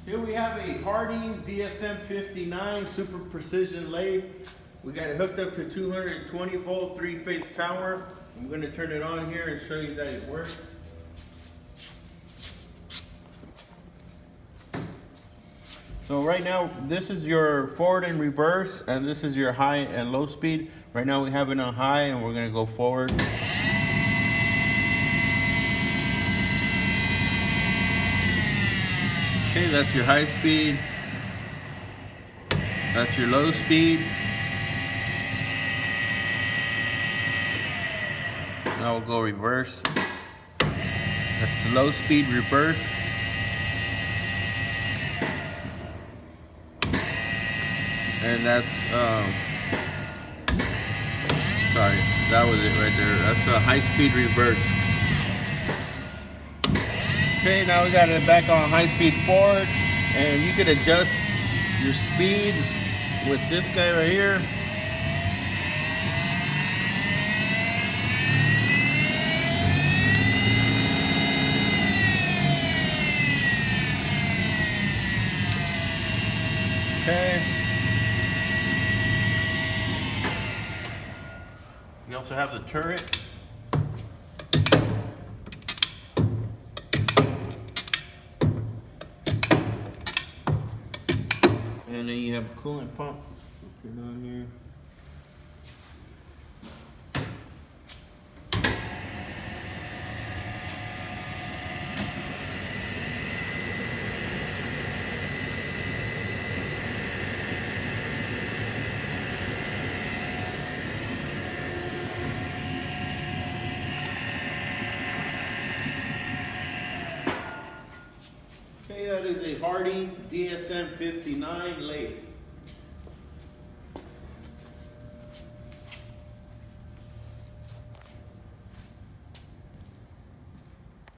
Here we have a Hardinge DSM 59 super precision lathe. We got it hooked up to 220 volt 3-phase power. I'm going to turn it on here and show you that it works. So right now, this is your forward and reverse, and this is your high and low speed. Right now we have it on high, and we're going to go forward. Okay, that's your high speed. That's your low speed. Now we'll go reverse. That's low speed reverse. And that's, sorry, that was it right there. That's a high speed reverse. Okay, now we got it back on high speed forward, and you can adjust your speed with this guy right here. Okay. You also have the turret. And then you have a coolant pump. Put it on here. Okay, that is a Hardinge DSM 59 lathe.